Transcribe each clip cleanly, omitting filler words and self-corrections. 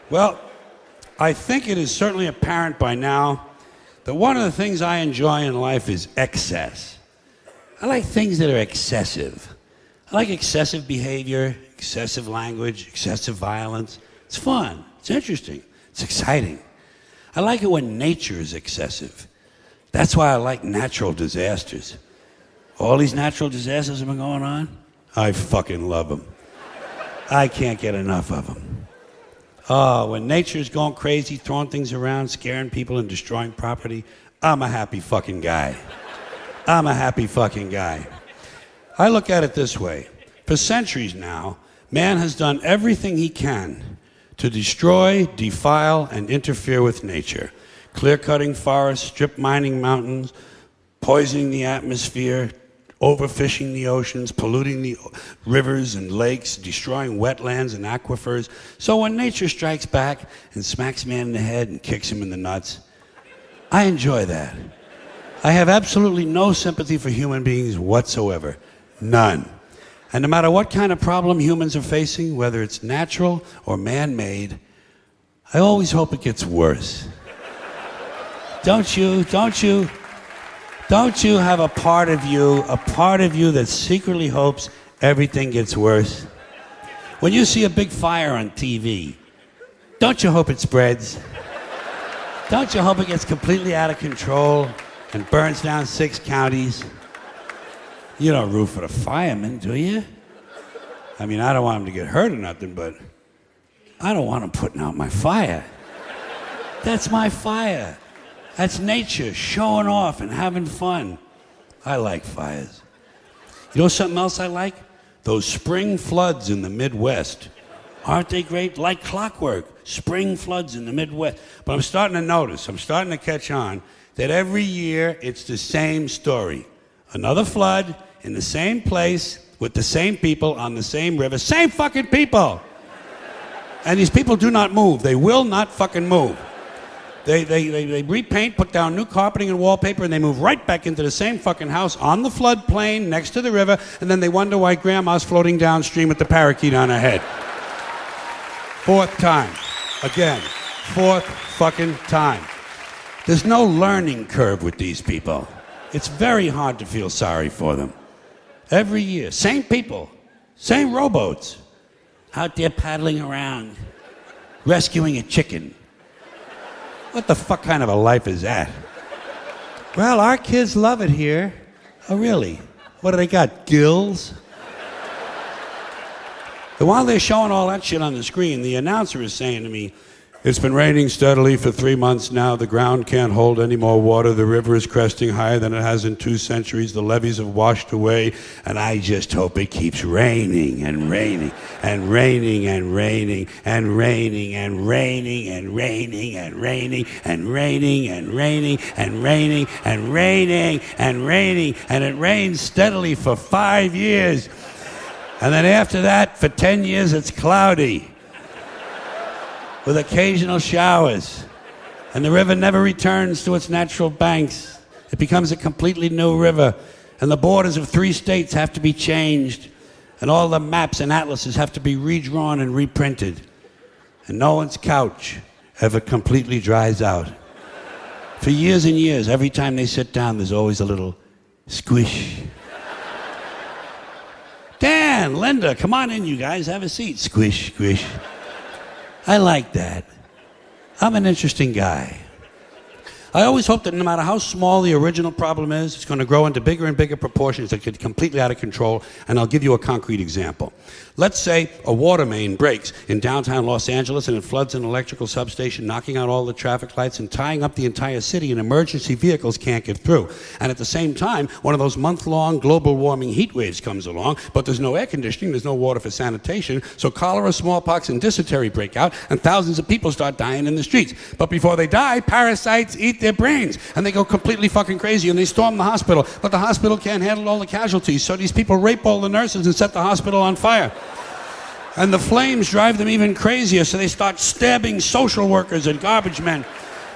Well, I think it is certainly apparent by now that one of the things I enjoy in life is excess. I like things that are excessive. I like excessive behavior, excessive language, excessive violence. It's fun. It's interesting. It's exciting. I like it when nature is excessive. That's why I like natural disasters. All these natural disasters have been going on, I fucking love them. I can't get enough of them. Oh, when nature's going crazy, throwing things around, scaring people and destroying property, I'm a happy fucking guy. I'm a happy fucking guy. I look at it this way. For centuries now, man has done everything he can to destroy, defile, and interfere with nature. Clear-cutting forests, strip mining mountains, poisoning the atmosphere, overfishing the oceans, polluting the rivers and lakes, destroying wetlands and aquifers. So when nature strikes back and smacks man in the head and kicks him in the nuts, I enjoy that. I have absolutely no sympathy for human beings whatsoever. None. And no matter what kind of problem humans are facing, whether it's natural or man-made, I always hope it gets worse. Don't you have a part of you that secretly hopes everything gets worse? When you see a big fire on TV, don't you hope it spreads? Don't you hope it gets completely out of control and burns down 6 counties? You don't root for the firemen, do you? I mean, I don't want them to get hurt or nothing, but I don't want them putting out my fire. That's my fire. That's nature showing off and having fun. I like fires. You know something else I like? Those spring floods in the Midwest. Aren't they great? Like clockwork. Spring floods in the Midwest. But I'm starting to catch on that every year it's the same story. Another flood in the same place with the same people on the same river. Same fucking people! And these people do not move. They will not fucking move. They repaint, put down new carpeting and wallpaper, and they move right back into the same fucking house on the floodplain next to the river, and then they wonder why grandma's floating downstream with the parakeet on her head. 4th time. Again. 4th fucking time. There's no learning curve with these people. It's very hard to feel sorry for them. Every year. Same people. Same rowboats. Out there paddling around. Rescuing a chicken. What the fuck kind of a life is that? Well, our kids love it here. Oh, really? What do they got, gills? And while they're showing all that shit on the screen, the announcer is saying to me, "It's been raining steadily for 3 months now. The ground can't hold any more water. The river is cresting higher than it has in 2 centuries. The levees have washed away, and I just hope it keeps raining and raining and raining and raining and raining and raining and raining and raining and raining and raining and raining and raining and raining, and it rains steadily for 5 years. And then after that, for 10 years, it's cloudy, with occasional showers, and the river never returns to its natural banks. It becomes a completely new river, and the borders of 3 states have to be changed, and all the maps and atlases have to be redrawn and reprinted, and no one's couch ever completely dries out. For years and years, every time they sit down, there's always a little squish. Dan, Linda, come on in, you guys, have a seat. Squish, squish. I like that. I'm an interesting guy. I always hope that no matter how small the original problem is, it's going to grow into bigger and bigger proportions that get completely out of control, and I'll give you a concrete example. Let's say a water main breaks in downtown Los Angeles and it floods an electrical substation, knocking out all the traffic lights and tying up the entire city, and emergency vehicles can't get through. And at the same time, one of those month-long global warming heat waves comes along, but there's no air conditioning, there's no water for sanitation, so cholera, smallpox, and dysentery break out, and thousands of people start dying in the streets. But before they die, parasites eat their brains, and they go completely fucking crazy, and they storm the hospital, but the hospital can't handle all the casualties, so these people rape all the nurses and set the hospital on fire. And the flames drive them even crazier, so they start stabbing social workers and garbage men.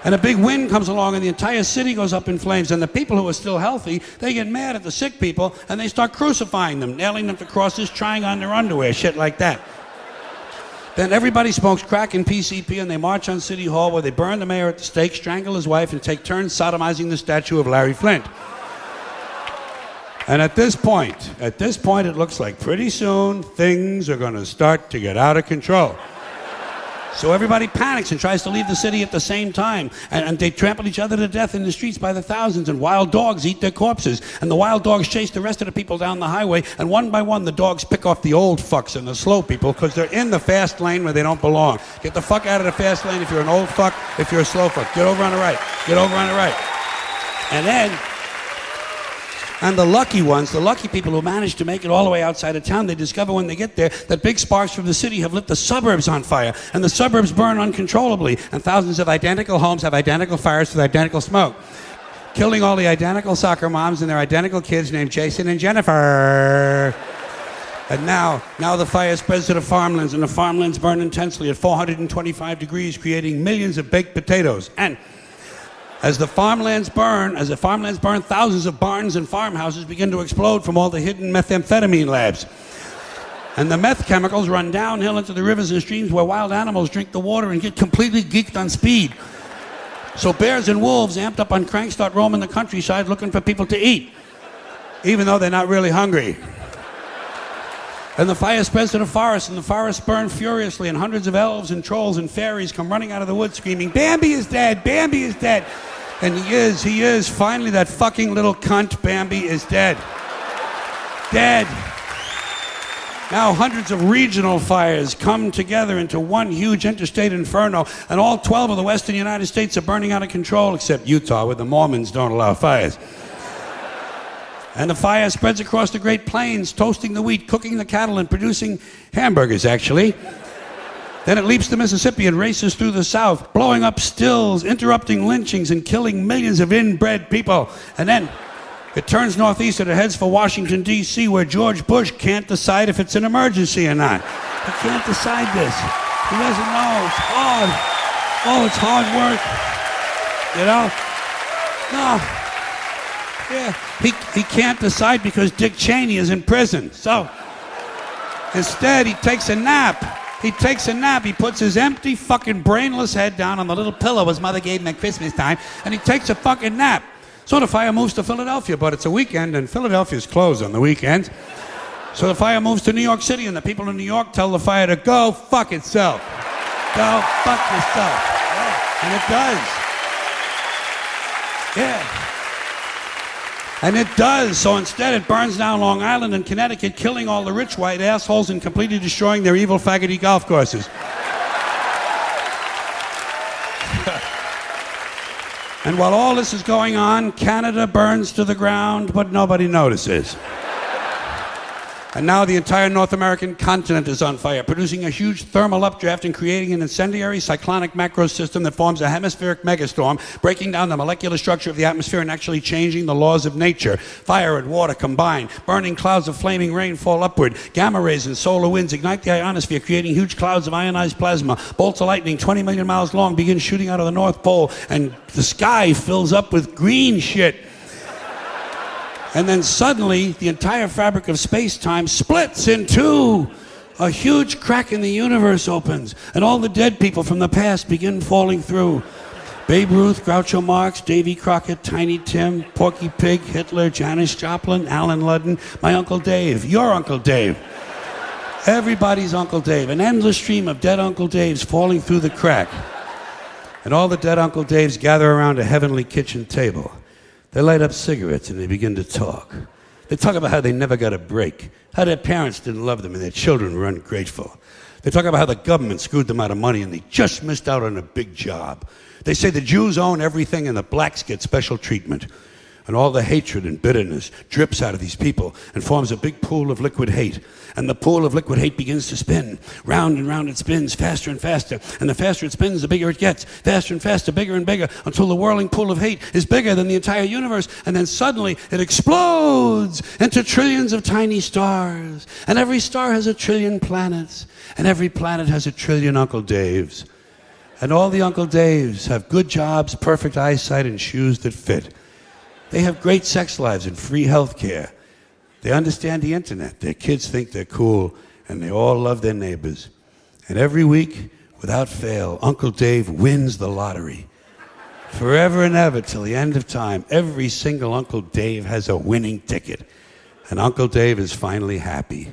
And a big wind comes along and the entire city goes up in flames, and the people who are still healthy, they get mad at the sick people and they start crucifying them, nailing them to crosses, trying on their underwear, shit like that. Then everybody smokes crack and PCP, and they march on City Hall where they burn the mayor at the stake, strangle his wife, and take turns sodomizing the statue of Larry Flint. And at this point, it looks like pretty soon things are going to start to get out of control. So everybody panics and tries to leave the city at the same time. And they trample each other to death in the streets by the thousands, and wild dogs eat their corpses. And the wild dogs chase the rest of the people down the highway, and one by one the dogs pick off the old fucks and the slow people because they're in the fast lane where they don't belong. Get the fuck out of the fast lane if you're an old fuck, if you're a slow fuck. Get over on the right. Get over on the right. And the lucky ones, the lucky people who manage to make it all the way outside of town, they discover when they get there that big sparks from the city have lit the suburbs on fire, and the suburbs burn uncontrollably, and thousands of identical homes have identical fires with identical smoke, killing all the identical soccer moms and their identical kids named Jason and Jennifer. And now the fire spreads to the farmlands, and the farmlands burn intensely at 425 degrees, creating millions of baked potatoes. And as the farmlands burn, thousands of barns and farmhouses begin to explode from all the hidden methamphetamine labs. And the meth chemicals run downhill into the rivers and streams where wild animals drink the water and get completely geeked on speed. So bears and wolves, amped up on crank, start roaming the countryside looking for people to eat, even though they're not really hungry. And the fire spreads to the forest, and the forests burn furiously, and hundreds of elves and trolls and fairies come running out of the woods screaming, "Bambi is dead! Bambi is dead!" And he is. Finally, that fucking little cunt, Bambi, is dead. Dead. Now hundreds of regional fires come together into one huge interstate inferno, and all 12 of the western United States are burning out of control, except Utah, where the Mormons don't allow fires. And the fire spreads across the Great Plains, toasting the wheat, cooking the cattle, and producing hamburgers, actually. Then it leaps the Mississippi and races through the South, blowing up stills, interrupting lynchings, and killing millions of inbred people. And then it turns northeast and it heads for Washington, D.C., where George Bush can't decide if it's an emergency or not. He can't decide this. He doesn't know. It's hard. Oh, it's hard work. You know? No. Yeah, he can't decide because Dick Cheney is in prison. So instead, he takes a nap. He puts his empty, fucking brainless head down on the little pillow his mother gave him at Christmas time, and he takes a fucking nap. So the fire moves to Philadelphia, but it's a weekend, and Philadelphia's closed on the weekends. So the fire moves to New York City, and the people in New York tell the fire to go fuck itself. Go fuck yourself. Yeah. And it does. Yeah. And it does. So instead it burns down Long Island and Connecticut, killing all the rich white assholes and completely destroying their evil faggoty golf courses. And while all this is going on, Canada burns to the ground, but nobody notices. And now the entire North American continent is on fire, producing a huge thermal updraft and creating an incendiary cyclonic macro system that forms a hemispheric megastorm, breaking down the molecular structure of the atmosphere and actually changing the laws of nature. Fire and water combine, burning clouds of flaming rain fall upward, gamma rays and solar winds ignite the ionosphere, creating huge clouds of ionized plasma. Bolts of lightning 20 million miles long begin shooting out of the North Pole, and the sky fills up with green shit. And then suddenly, the entire fabric of space-time splits in two. A huge crack in the universe opens, and all the dead people from the past begin falling through. Babe Ruth, Groucho Marx, Davy Crockett, Tiny Tim, Porky Pig, Hitler, Janis Joplin, Alan Ludden, my Uncle Dave, your Uncle Dave. Everybody's Uncle Dave. An endless stream of dead Uncle Daves falling through the crack. And all the dead Uncle Daves gather around a heavenly kitchen table. They light up cigarettes and they begin to talk. They talk about how they never got a break, how their parents didn't love them and their children were ungrateful. They talk about how the government screwed them out of money and they just missed out on a big job. They say the Jews own everything and the blacks get special treatment. And all the hatred and bitterness drips out of these people and forms a big pool of liquid hate. And the pool of liquid hate begins to spin. Round and round it spins, faster and faster. And the faster it spins, the bigger it gets. Faster and faster, bigger and bigger, until the whirling pool of hate is bigger than the entire universe. And then suddenly it explodes into trillions of tiny stars. And every star has a trillion planets. And every planet has a trillion Uncle Daves. And all the Uncle Daves have good jobs, perfect eyesight, and shoes that fit. They have great sex lives and free health care. They understand the internet. Their kids think they're cool, and they all love their neighbors. And every week, without fail, Uncle Dave wins the lottery. Forever and ever, till the end of time, every single Uncle Dave has a winning ticket. And Uncle Dave is finally happy.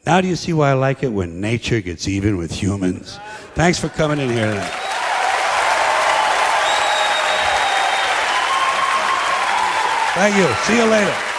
Now do you see why I like it when nature gets even with humans? Thanks for coming in here tonight. Thank you. See you later.